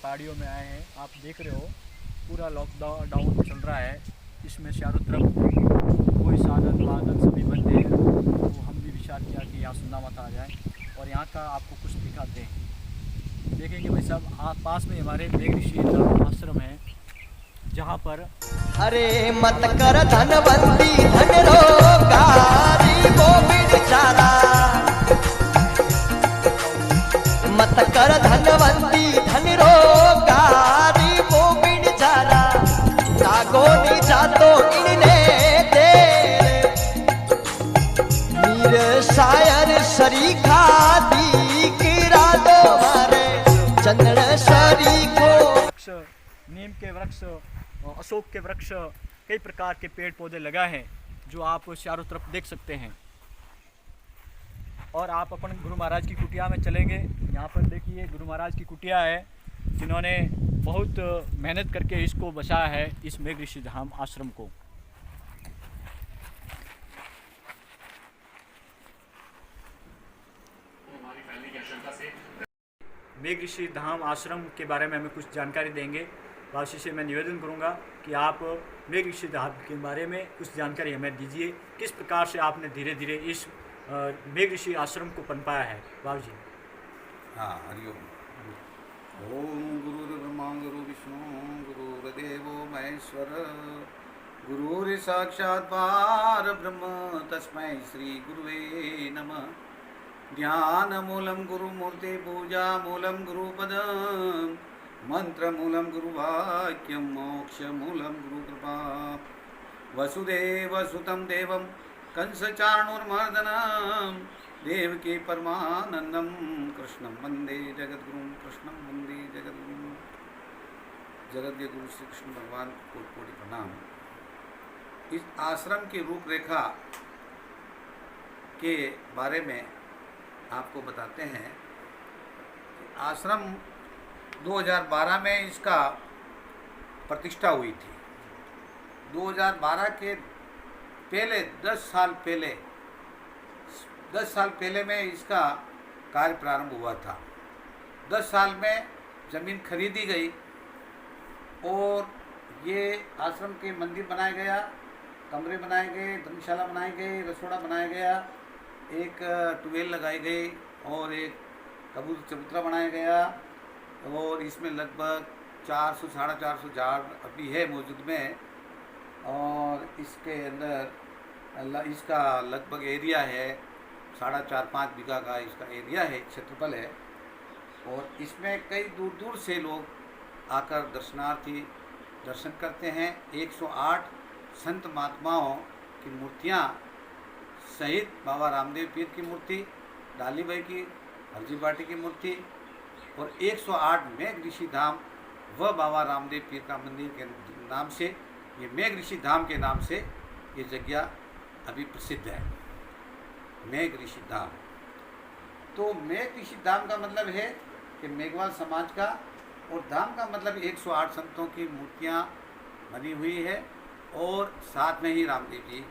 पहाड़ियों में आए हैं। आप देख रहे हो पूरा लॉकडाउन चल रहा है। इसमें चारों तरफ कोई साधन वाधन सभी बंद है। तो हम भी विचार किया कि यहाँ सुंदामाता आ जाए और यहाँ का आपको कुछ दिखाते हैं। देखेंगे भाई साहब, आप पास में हमारे मेघ ऋषि आश्रम है, जहाँ पर अरे मत कर धनवंती धन रोगारी वो बेचारा, मत कर धनवंती धन रोगारी वो बेचारा, जागो नी जातो इनने दे मीर शायर शरीखा दी गिरा दो मारे चंदन शरीको। वृक्ष, नीम के वृक्ष, अशोक के वृक्ष, कई प्रकार के पेड़ पौधे लगा हैं जो आप चारों तरफ देख सकते हैं। और आप अपन गुरु महाराज की कुटिया में चलेंगे। यहाँ पर देखिए गुरु महाराज की कुटिया है, जिन्होंने बहुत मेहनत करके इसको बचाया है, इस मेघ ऋषि धाम आश्रम को। मेघ ऋषि धाम आश्रम के बारे में हमें कुछ जानकारी देंगे। वाशी से मैं निवेदन करूंगा कि आप मेघ ऋषि धाम के बारे में कुछ जानकारी हमें दीजिए। किस प्रकार से आपने धीरे धीरे इस मेघ ऋषि आश्रम को पनपाया है, बाबू जी। हाँ, हरिओम। ओम गुरुर्ब्रह्मा गुरु विष्णु गुरुर्देवो महेश्वर गुरुर् साक्षात् परब्रह्म तस्मै श्री गुरुवे नमः। ध्यानमूलं गुरुमूर्ति पूजा मूलं गुरुपदं मंत्रमूलं गुरुवाक्यं मोक्षमूलं गुरुकृपा। वसुदेवसुतं देवं कंसचाणूरमर्दनं देवकी परमानंदं कृष्णं वंदे जगद्गुरुं कृष्णं वंदे जगद्गुरुं। जगत गुरु श्री कृष्ण भगवान को कोटि प्रणाम। इस आश्रम की रूपरेखा के बारे में आपको बताते हैं। आश्रम 2012 में इसका प्रतिष्ठा हुई थी। 2012 के पहले 10 साल पहले में इसका कार्य प्रारंभ हुआ था। 10 साल में ज़मीन खरीदी गई और ये आश्रम के मंदिर बनाया गया, कमरे बनाए गए, धर्मशाला बनाए गए, रसोड़ा बनाया गया, एक ट्यूबवेल लगाई गई और एक कबूतर चबूतरा बनाया गया। और इसमें लगभग 400-450 झाड़ अभी है मौजूद में। और इसके अंदर इसका लगभग एरिया है 4.5-5 बीघा का इसका एरिया है, क्षेत्रफल है। और इसमें कई दूर दूर से लोग आकर दर्शनार्थी दर्शन करते हैं। 108 संत महात्माओं की मूर्तियाँ सहित बाबा रामदेव पीर की मूर्ति, डाली भाई की, हरजी बाटी की मूर्ति और 108 मेघ ऋषि धाम व बाबा रामदेव पीर का मंदिर के नाम से, ये मेघ ऋषि धाम के नाम से ये जगह अभी प्रसिद्ध है, मेघ ऋषि धाम। तो मेघ ऋषि धाम का मतलब है कि मेघवाल समाज का, और धाम का मतलब 108 संतों की मूर्तियाँ बनी हुई है और साथ में ही रामदेव जी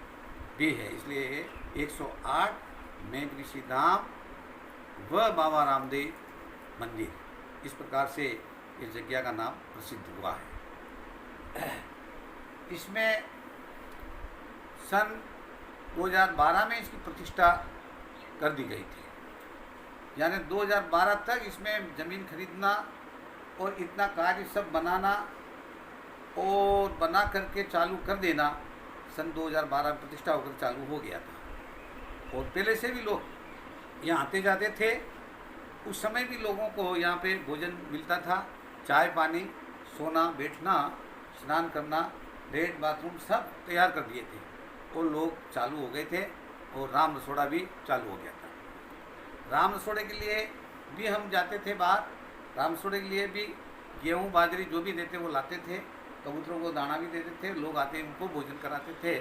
भी है, इसलिए 108 मेघ ऋषि धाम व बाबा रामदेव मंदिर, इस प्रकार से इस जगह का नाम प्रसिद्ध हुआ है। इसमें सन 2012 में इसकी प्रतिष्ठा कर दी गई थी, यानी 2012 तक इसमें ज़मीन खरीदना और इतना कार्य सब बनाना और बना करके चालू कर देना सन 2012 में प्रतिष्ठा होकर चालू हो गया था। और पहले से भी लोग यहाँ आते जाते थे। उस समय भी लोगों को यहाँ पे भोजन मिलता था, चाय पानी, सोना, बैठना, स्नान करना, लेट बाथरूम सब तैयार कर दिए थे और लोग चालू हो गए थे। और राम रसोड़ा भी चालू हो गया था। राम रसोड़े के लिए भी हम जाते थे बाहर, राम रसोड़े के लिए भी गेहूँ बाजरी जो भी देते वो लाते थे, कबूतरों को दाना भी देते थे, लोग आते उनको भोजन कराते थे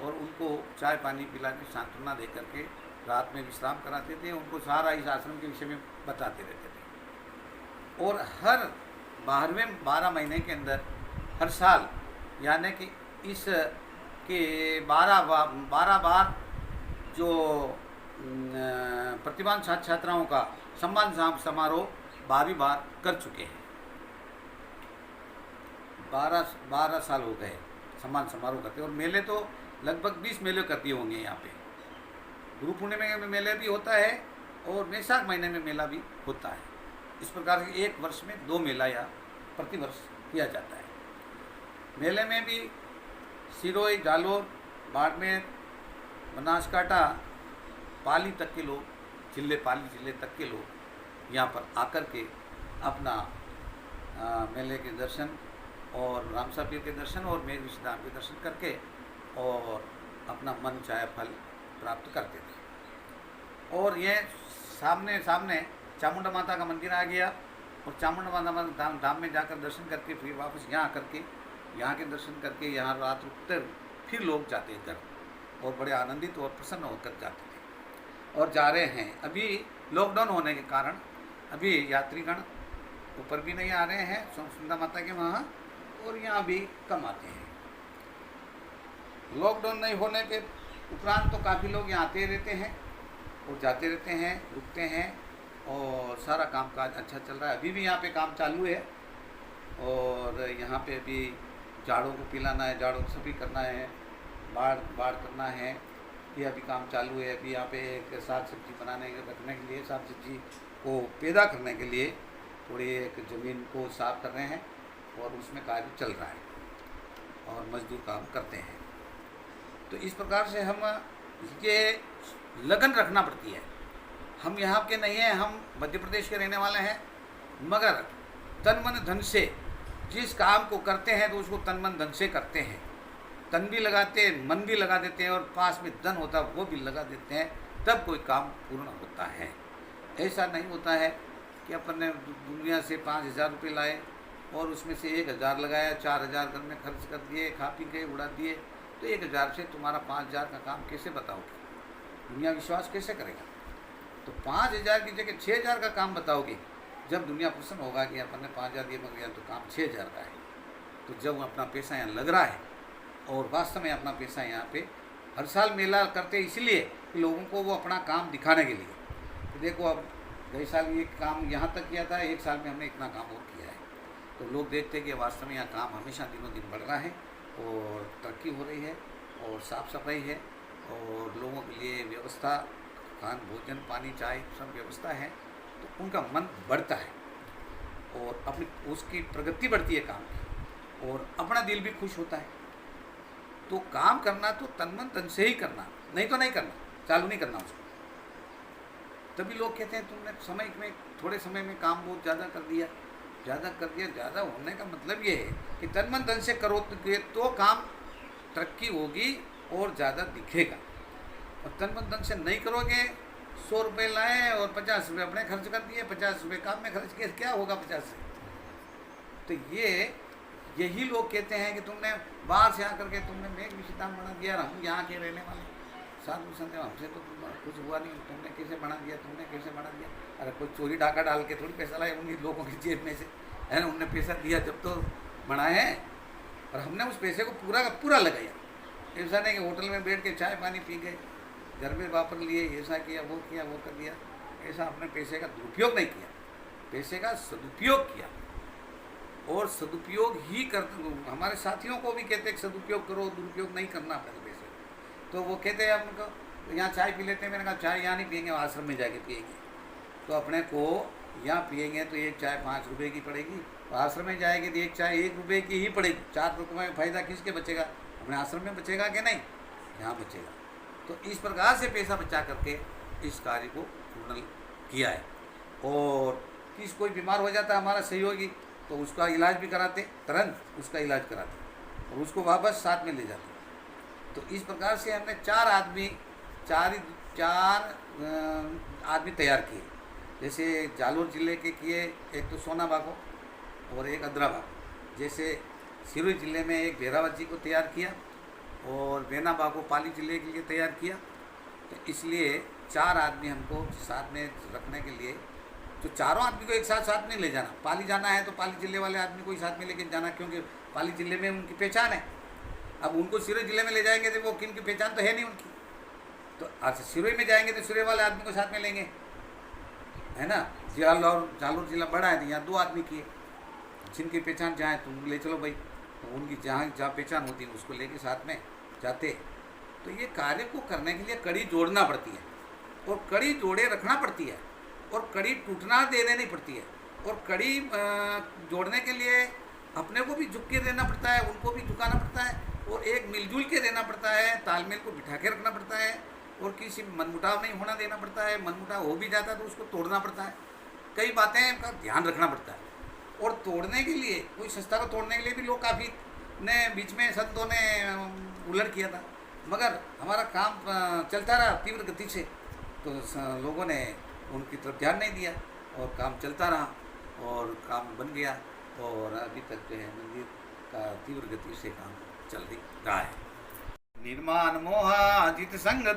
और उनको चाय पानी पिला के सांत्वना दे करके रात में विश्राम कराते थे। उनको सारा इस आश्रम के विषय में बताते रहते थे। और हर 12 महीने के अंदर हर साल, यानी कि इस के 12 बार जो प्रतिभान छात्र छात्राओं का सम्मान समारोह 12 बार कर चुके हैं। 12 साल हो गए सम्मान समारोह करते, और मेले तो लगभग 20 मेले करती होंगे यहाँ पे। गुरु पूर्णिमा में मेले भी होता है और वैशाख महीने में मेला भी होता है। इस प्रकार से एक वर्ष में 2 मेला या प्रतिवर्ष किया जाता है। मेले में भी सिरोही, जालोर, बाड़मेर, बनासकांठा, पाली तक के लोग, पाली जिले तक के लोग यहाँ पर आकर के अपना मेले के दर्शन और रामसा पीर के दर्शन और मेघ विश्वधाम के दर्शन करके और अपना मन चाहे फल प्राप्त करते थे। और ये सामने चामुंडा माता का मंदिर आ गया, और चामुंडा माता धाम में जाकर दर्शन करके फिर वापस यहाँ करके यहाँ के दर्शन करके यहाँ रात रुकते फिर लोग जाते हैं घर, और बड़े आनंदित और प्रसन्न होकर जाते थे और जा रहे हैं। अभी लॉकडाउन होने के कारण अभी यात्रीगण ऊपर भी नहीं आ रहे हैं चामुंडा माता के वहाँ, और यहाँ भी कम आते हैं। लॉकडाउन नहीं होने के उपरांत तो काफ़ी लोग यहाँ आते रहते हैं और जाते रहते हैं, रुकते हैं, और सारा कामकाज अच्छा चल रहा है। अभी भी यहाँ पे काम चालू है, और यहाँ पे अभी झाड़ों को पिलाना है, झाड़ों को सभी करना है, बाढ़ करना है, ये अभी काम चालू है। अभी यहाँ पे एक साग सब्जी बनाने के रखने के लिए, साग सब्जी को पैदा करने के लिए थोड़ी एक ज़मीन को साफ कर रहे हैं, और उसमें कार्य चल रहा है और मजदूर काम करते हैं। तो इस प्रकार से हम ये लगन रखना पड़ती है। हम यहाँ के नहीं हैं, हम मध्य प्रदेश के रहने वाले हैं, मगर तन मन धन से जिस काम को करते हैं तो उसको तन मन धन से करते हैं। तन भी लगाते हैं, मन भी लगा देते हैं, और पास में धन होता है वो भी लगा देते हैं, तब कोई काम पूर्ण होता है। ऐसा नहीं होता है कि अपन ने दुनिया से 5,000 रुपये लाए और उसमें से 1,000 लगाया, 4,000 घर में खर्च कर दिए, खा पी के उड़ा दिए, तो 1,000 से तुम्हारा 5,000 का काम कैसे बताओगे? दुनिया विश्वास कैसे करेगा? तो 5,000 की जगह 6,000 का काम बताओगे। जब दुनिया प्रसन्न होगा कि अपन ने 5,000 दिए मगर तो काम 6,000 का है, तो जब अपना पैसा यहाँ लग रहा है, और वास्तव में अपना पैसा यहाँ पे हर साल मेला करते इसलिए कि लोगों को वो अपना काम दिखाने के लिए। तो देखो अब गए साल ये काम यहाँ तक किया था, 1 साल में हमने इतना काम और किया है, तो लोग देखते हैं कि वास्तव में यहाँ काम हमेशा दिनों दिन बढ़ रहा है और तरक्की हो रही है और साफ़ सफाई है और लोगों के लिए व्यवस्था, खान भोजन पानी चाय सब व्यवस्था है, तो उनका मन बढ़ता है और अपनी उसकी प्रगति बढ़ती है काम की, और अपना दिल भी खुश होता है। तो काम करना तो तन मन धन से ही करना, नहीं तो नहीं करना, चालू नहीं करना उसको। तभी लोग कहते हैं तुमने समय में थोड़े समय में काम बहुत ज़्यादा कर दिया। ज़्यादा होने का मतलब ये है कि तन मन धन से करो तो काम तरक्की होगी और ज़्यादा दिखेगा। और तन मन धन से नहीं करोगे, 100 रुपये लाए और 50 रुपये अपने खर्च कर दिए, 50 रुपये काम में खर्च किए, क्या होगा 50 से? तो यही लोग कहते हैं कि तुमने बाहर से आकर के तुमने मेघ विश्वधाम बना दिया, हम यहाँ के रहने वाले साधु संत हमसे तो कुछ हुआ नहीं, तुमने कैसे बना दिया, तुमने कैसे बना दिया? अरे कोई चोरी डाका डाल के थोड़ी पैसा लाए उन्हीं लोगों की जेब में से, है ना? उनने पैसा दिया जब तो बनाए हैं, और हमने उस पैसे को पूरा का पूरा लगाया। ऐसा नहीं कि होटल में बैठ के चाय पानी पी गए, घर में वापर लिए, ऐसा किया वो कर दिया। ऐसा हमने पैसे का दुरुपयोग नहीं किया, पैसे का सदुपयोग किया, और सदुपयोग ही करते। हमारे साथियों को भी कहते हैं सदुपयोग करो, दुरुपयोग नहीं करना अपने पैसे। तो वो कहते हैं हमको यहाँ चाय पी लेते हैं, मैंने कहा चाय यहाँ नहीं पियेंगे, आश्रम में जाके पियेंगे। तो अपने को यहाँ पियेंगे तो एक चाय 5 रुपये की पड़ेगी, तो आश्रम में जाएगी तो एक चाय 1 रुपये की ही पड़ेगी। 4 रुपये में फ़ायदा किसके बचेगा? अपने आश्रम में बचेगा कि नहीं? यहाँ बचेगा। तो इस प्रकार से पैसा बचा करके इस कार्य को पूर्ण किया है। और कोई बीमार हो जाता है हमारा सहयोगी, तो उसका इलाज भी कराते, तुरंत उसका इलाज कराते और उसको वापस साथ में ले जाते। तो इस प्रकार से हमने 4 आदमी तैयार किए। जैसे जालोर जिले के किए, एक तो सोना बागो और एक अदरा बागो। जैसे सिरोही जिले में एक भेरावत जी को तैयार किया और बेना बागो पाली जिले के लिए तैयार किया। तो इसलिए 4 आदमी हमको साथ में रखने के लिए, तो चारों आदमी को एक साथ में ले जाना। पाली जाना है तो पाली जिले वाले आदमी को ही साथ में लेके जाना, क्योंकि पाली जिले में उनकी पहचान है। अब उनको सिरोही जिले में ले जाएंगे तो वो किन की पहचान तो है नहीं उनकी, तो अच्छा सिरोही में जाएंगे तो सिरोही वाले आदमी को साथ में लेंगे, है ना? जालोर जिला बड़ा है तो यहाँ 2 आदमी किए, जिनकी पहचान चाहे तुम ले चलो भाई, उनकी जहाँ जहाँ पहचान होती है उसको लेके साथ में जाते। तो ये कार्य को करने के लिए कड़ी जोड़ना पड़ती है, और कड़ी जोड़े रखना पड़ती है, और कड़ी टूटना दे देनी पड़ती है। और कड़ी जोड़ने के लिए अपने को भी झुक के देना पड़ता है, उनको भी झुकाना पड़ता है, और एक मिलजुल के देना पड़ता है, तालमेल को बिठा के रखना पड़ता है, और किसी मनमुटाव नहीं होना देना पड़ता है। मनमुटाव हो भी जाता है तो उसको तोड़ना पड़ता है। कई बातें का ध्यान रखना पड़ता है। और तोड़ने के लिए, कोई संस्था को तोड़ने के लिए भी लोग काफ़ी ने बीच में संतों ने उलट किया था, मगर हमारा काम चलता रहा तीव्र गति से, तो लोगों ने उनकी तरफ ध्यान नहीं दिया और काम चलता रहा और काम बन गया। और अभी तक जो है मंदिर का तीव्र गति से काम चल रहा है। निर्माण मोहा जित संग